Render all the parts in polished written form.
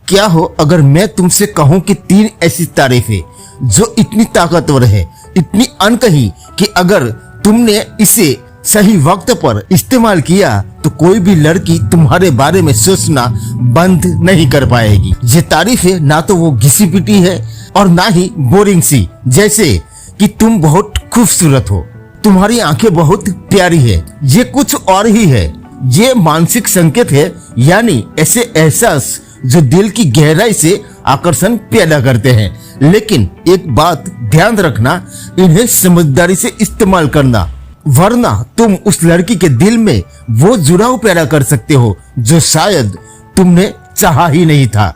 क्या हो अगर मैं तुमसे कहूं कि 3 ऐसी तारीफें जो इतनी ताकतवर है, इतनी अनकही कि अगर तुमने इसे सही वक्त पर इस्तेमाल किया तो कोई भी लड़की तुम्हारे बारे में सोचना बंद नहीं कर पाएगी। ये तारीफें ना तो वो घिसी पिटी है और ना ही बोरिंग सी, जैसे कि तुम बहुत खूबसूरत हो, तुम्हारी आंखें बहुत प्यारी है। ये कुछ और ही है। ये मानसिक संकेत है, यानी ऐसे एहसास जो दिल की गहराई से आकर्षण पैदा करते हैं। लेकिन एक बात ध्यान रखना, इन्हें समझदारी से इस्तेमाल करना, वरना तुम उस लड़की के दिल में वो जुड़ाव पैदा कर सकते हो जो शायद तुमने चाहा ही नहीं था।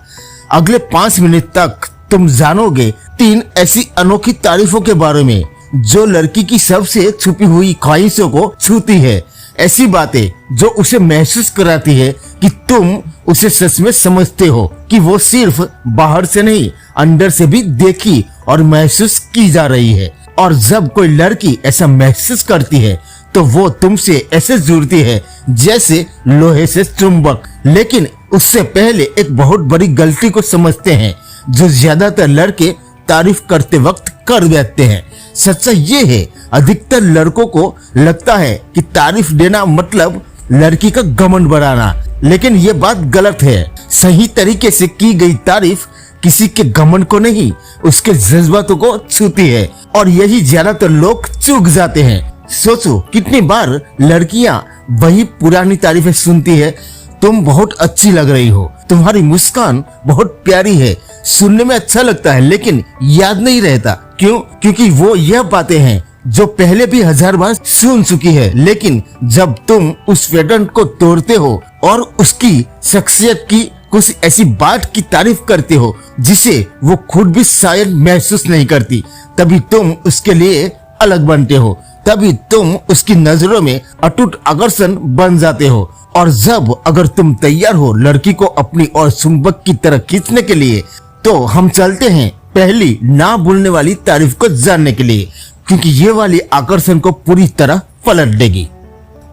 अगले 5 मिनट तक तुम जानोगे 3 ऐसी अनोखी तारीफों के बारे में जो लड़की की सबसे छुपी हुई ख्वाहिशों को छूती है। ऐसी बातें जो उसे महसूस कराती है कि तुम उसे सच में समझते हो, कि वो सिर्फ बाहर से नहीं अंदर से भी देखी और महसूस की जा रही है। और जब कोई लड़की ऐसा महसूस करती है तो वो तुमसे ऐसे जुड़ती है जैसे लोहे से चुंबक। लेकिन उससे पहले एक बहुत बड़ी गलती को समझते हैं जो ज्यादातर लड़के तारीफ करते वक्त कर बैठते हैं। सच्चाई ये है, अधिकतर लड़कों को लगता है कि तारीफ देना मतलब लड़की का घमंड बढ़ाना, लेकिन ये बात गलत है। सही तरीके से की गई तारीफ किसी के घमंड को नहीं, उसके जज्बातों को छूती है, और यही ज्यादातर लोग चूक जाते हैं। सोचो कितनी बार लड़कियां वही पुरानी तारीफें सुनती है, तुम बहुत अच्छी लग रही हो, तुम्हारी मुस्कान बहुत प्यारी है। सुनने में अच्छा लगता है लेकिन याद नहीं रहता। क्यों? क्योंकि वो यह बातें हैं जो पहले भी 1000 बार सुन चुकी है। लेकिन जब तुम उस पैटर्न को तोड़ते हो और उसकी शख्सियत की कुछ ऐसी बात की तारीफ करते हो जिसे वो खुद भी शायद महसूस नहीं करती, तभी तुम उसके लिए अलग बनते हो, तभी तुम उसकी नजरों में अटूट आकर्षण बन जाते हो। और जब अगर तुम तैयार हो लड़की को अपनी ओर चुंबक की तरह खींचने के लिए, तो हम चलते हैं पहली ना भूलने वाली तारीफ को जानने के लिए, क्योंकि ये वाली आकर्षण को पूरी तरह पलट देगी।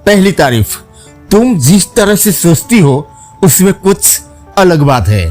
पहली तारीफ, तुम जिस तरह से सोचती हो उसमें कुछ अलग बात है।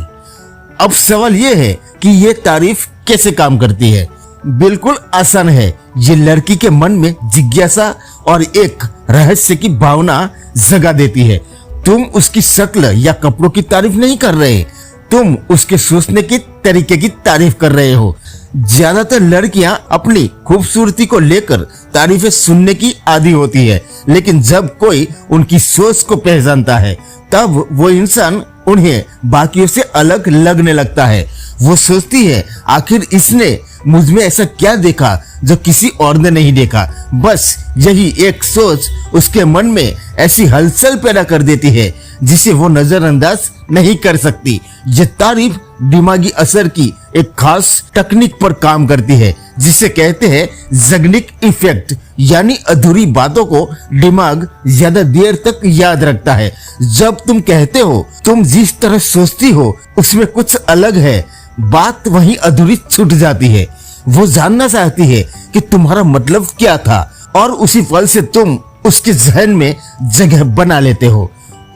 अब सवाल ये है कि ये तारीफ कैसे काम करती है। बिल्कुल आसान है। ये लड़की के मन में जिज्ञासा और एक रहस्य की भावना जगा देती है। तुम उसकी शक्ल या कपड़ों की तारीफ नहीं कर रहे, तुम उसके सोचने के तरीके की तारीफ कर रहे हो। ज्यादातर लड़कियां अपनी खूबसूरती को लेकर तारीफें सुनने की आदी होती है, लेकिन जब कोई उनकी सोच को पहचानता है तब वो इंसान उन्हें बाकियों से अलग लगने लगता है। वो सोचती है आखिर इसने मुझ में ऐसा क्या देखा जो किसी और ने नहीं देखा। बस यही एक सोच उसके मन में ऐसी हलचल पैदा कर देती है जिसे वो नजरअंदाज नहीं कर सकती। ये तारीफ दिमागी असर की एक खास तकनीक पर काम करती है जिसे कहते हैं ज़ैगनिक इफेक्ट, यानी अधूरी बातों को दिमाग ज्यादा देर तक याद रखता है। जब तुम कहते हो तुम जिस तरह सोचती हो उसमें कुछ अलग है, बात वहीं अधूरी छूट जाती है। वो जानना चाहती है कि तुम्हारा मतलब क्या था, और उसी पल से तुम उसके जहन में जगह बना लेते हो,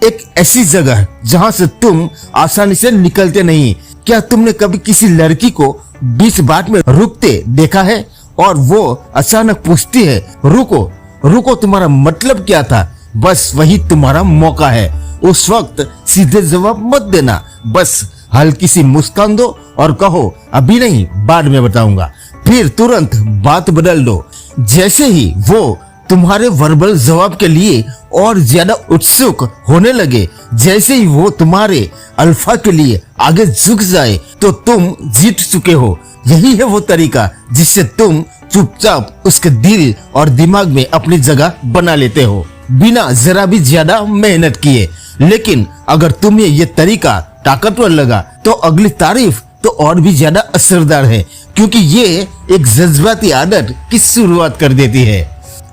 एक ऐसी जगह जहां से तुम आसानी से निकलते नहीं। क्या तुमने कभी किसी लड़की को बीच बात में रुकते देखा है और वो अचानक पूछती है रुको रुको, तुम्हारा मतलब क्या था? बस वही तुम्हारा मौका है। उस वक्त सीधे जवाब मत देना, बस हल्की सी मुस्कान दो और कहो अभी नहीं, बाद में बताऊंगा। फिर तुरंत बात बदल दो। जैसे ही वो तुम्हारे वर्बल जवाब के लिए और ज्यादा उत्सुक होने लगे, जैसे ही वो तुम्हारे अल्फा के लिए आगे झुक जाए, तो तुम जीत चुके हो। यही है वो तरीका जिससे तुम चुपचाप उसके दिल और दिमाग में अपनी जगह बना लेते हो, बिना जरा भी ज्यादा मेहनत किए। लेकिन अगर तुम्हें ये तरीका ताकतवर लगा तो अगली तारीफ तो और भी ज्यादा असरदार है, क्योंकि ये एक जज्बाती आदत की शुरुआत कर देती है।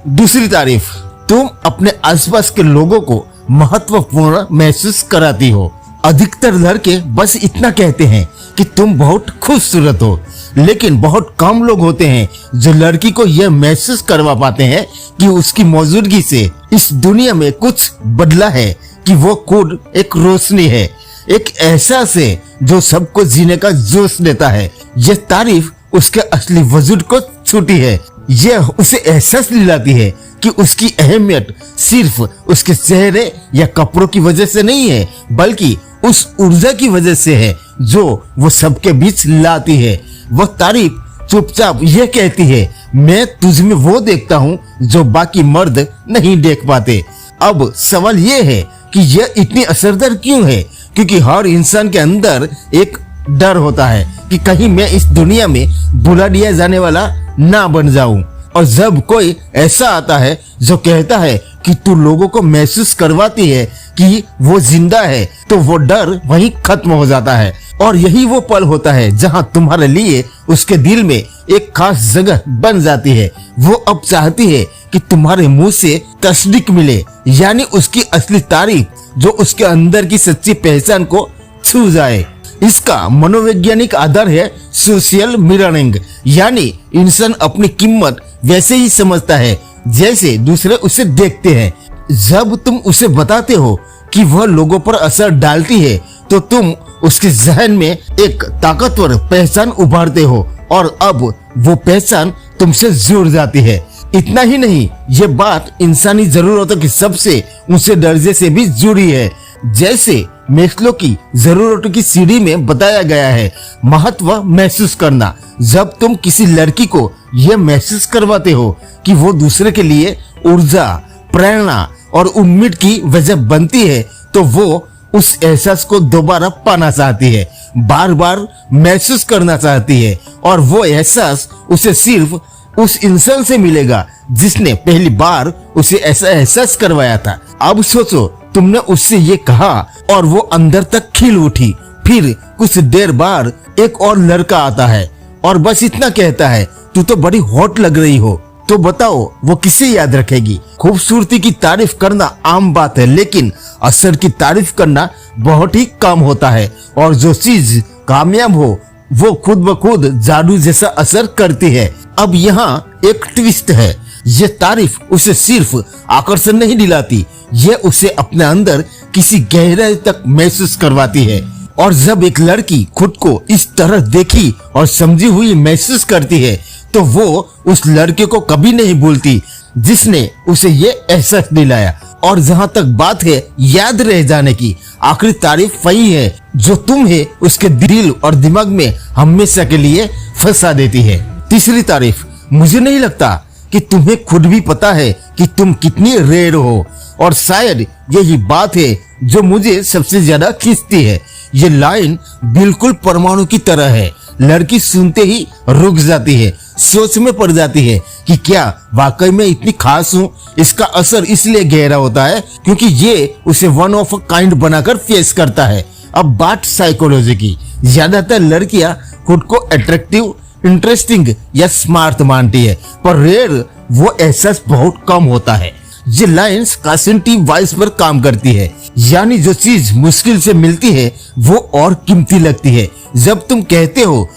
दूसरी तारीफ, तुम अपने आसपास के लोगों को महत्वपूर्ण महसूस कराती हो। अधिकतर लड़के बस इतना कहते हैं कि तुम बहुत खूबसूरत हो, लेकिन बहुत कम लोग होते हैं जो लड़की को यह महसूस करवा पाते हैं कि उसकी मौजूदगी से इस दुनिया में कुछ बदला है, कि वो खुद एक रोशनी है। एक एहसास है जो सबको जीने का जोश देता है। यह तारीफ उसके असली वजूद को छूती है। यह उसे एहसास दिलाती है कि उसकी अहमियत सिर्फ उसके चेहरे या कपड़ों की वजह से नहीं है, बल्कि उस ऊर्जा की वजह से है जो वो सबके बीच लाती है। वह तारीफ चुपचाप यह कहती है, मैं तुझ में वो देखता हूँ जो बाकी मर्द नहीं देख पाते। अब सवाल यह है कि यह इतनी असरदार क्यों है? क्योंकि हर इंसान के अंदर एक डर होता है कि कहीं मैं इस दुनिया में बुला दिया जाने वाला ना बन जाऊं। और जब कोई ऐसा आता है जो कहता है कि तू लोगों को महसूस करवाती है कि वो जिंदा है, तो वो डर वहीं खत्म हो जाता है। और यही वो पल होता है जहां तुम्हारे लिए उसके दिल में एक खास जगह बन जाती है। वो अब चाहती है कि तुम्हारे मुंह से तस्दीक मिले, यानी उसकी असली तारीफ जो उसके अंदर की सच्ची पहचान को छू जाए। इसका मनोवैज्ञानिक आधार है सोशल मिररिंग, यानी इंसान अपनी कीमत वैसे ही समझता है जैसे दूसरे उसे देखते हैं। जब तुम उसे बताते हो कि वह लोगों पर असर डालती है, तो तुम उसके जहन में एक ताकतवर पहचान उभारते हो और अब वो पहचान तुमसे जुड़ जाती है। इतना ही नहीं, ये बात इंसानी जरूरतों के सबसे ऊंचे दर्जे से भी जुड़ी है। जैसे मैस्लो की जरूरतों की सीढ़ी में बताया गया है, महत्व महसूस करना। जब तुम किसी लड़की को यह महसूस करवाते हो कि वो दूसरे के लिए ऊर्जा, प्रेरणा और उम्मीद की वजह बनती है, तो वो उस एहसास को दोबारा पाना चाहती है, बार बार महसूस करना चाहती है। और वो एहसास उसे सिर्फ उस इंसान से मिलेगा जिसने पहली बार उसे ऐसा एहसास करवाया था। अब सोचो, तुमने उससे ये कहा और वो अंदर तक खिल उठी। फिर कुछ देर बाद एक और लड़का आता है और बस इतना कहता है, तू तो बड़ी हॉट लग रही हो। तो बताओ वो किसे याद रखेगी? खूबसूरती की तारीफ करना आम बात है, लेकिन असर की तारीफ करना बहुत ही कम होता है। और जो चीज कामयाब हो वो खुद ब खुद जादू जैसा असर करती है। अब यहाँ एक ट्विस्ट है, ये तारीफ उसे सिर्फ आकर्षण नहीं दिलाती, ये उसे अपने अंदर किसी गहराई तक महसूस करवाती है। और जब एक लड़की खुद को इस तरह देखी और समझी हुई महसूस करती है, तो वो उस लड़के को कभी नहीं भूलती जिसने उसे ये एहसास दिलाया। और जहाँ तक बात है याद रह जाने की, आखिरी तारीफ वही है जो तुम्हें उसके दिल और दिमाग में हमेशा के लिए फंसा देती है। तीसरी तारीफ, मुझे नहीं लगता कि तुम्हें खुद भी पता है कि तुम कितनी रेयर हो। और शायद यही बात है जो मुझे सबसे ज्यादा खींचती है। ये लाइन बिल्कुल परमाणु की तरह है। लड़की सुनते ही रुक जाती है, सोच में पड़ जाती है कि क्या वाकई में इतनी खास हूँ। इसका असर इसलिए गहरा होता है क्योंकि ये उसे वन ऑफ अ काइंड बनाकर फेस करता है। अब बात साइकोलॉजी की, ज्यादातर लड़कियां खुद को अट्रैक्टिव, इंटरेस्टिंग या स्मार्ट मानती है, पर रेयर वो एहसास बहुत कम होता है। ये लाइंस कासेंटिव वाइस पर काम करती है, यानी जो चीज मुश्किल से मिलती है वो और कीमती लगती है। जब तुम कहते हो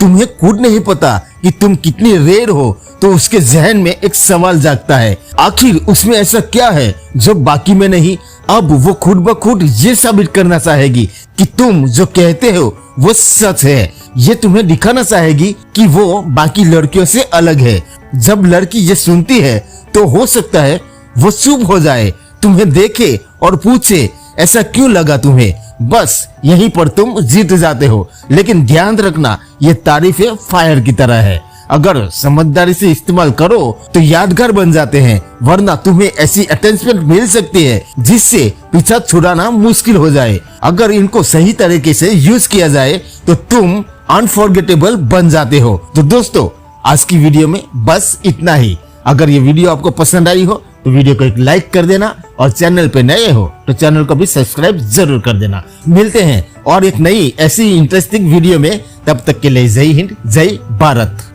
तुम्हें खुद नहीं पता कि तुम कितनी रेयर हो, तो उसके जहन में एक सवाल जागता है, आखिर उसमें ऐसा क्या है जो बाकी में नहीं। अब वो खुद ब खुद ये साबित करना चाहेगी कि तुम जो कहते हो वो सच है। ये तुम्हें दिखाना चाहेगी कि वो बाकी लड़कियों से अलग है। जब लड़की ये सुनती है तो हो सकता है वो चुप हो जाए, तुम्हें देखे और पूछे ऐसा क्यों लगा तुम्हें। बस यहीं पर तुम जीत जाते हो। लेकिन ध्यान रखना, ये तारीफें फायर की तरह है। अगर समझदारी से इस्तेमाल करो तो यादगार बन जाते हैं, वरना तुम्हें ऐसी अटैचमेंट मिल सकती है जिससे पीछा छुड़ाना मुश्किल हो जाए। अगर इनको सही तरीके से यूज किया जाए तो तुम अनफॉरगेटेबल बन जाते हो। तो दोस्तों, आज की वीडियो में बस इतना ही। अगर ये वीडियो आपको पसंद आई हो तो वीडियो को एक लाइक कर देना, और चैनल पे नए हो तो चैनल को भी सब्सक्राइब जरूर कर देना। मिलते हैं और एक नई ऐसी इंटरेस्टिंग वीडियो में, तब तक के लिए जय हिंद, जय भारत।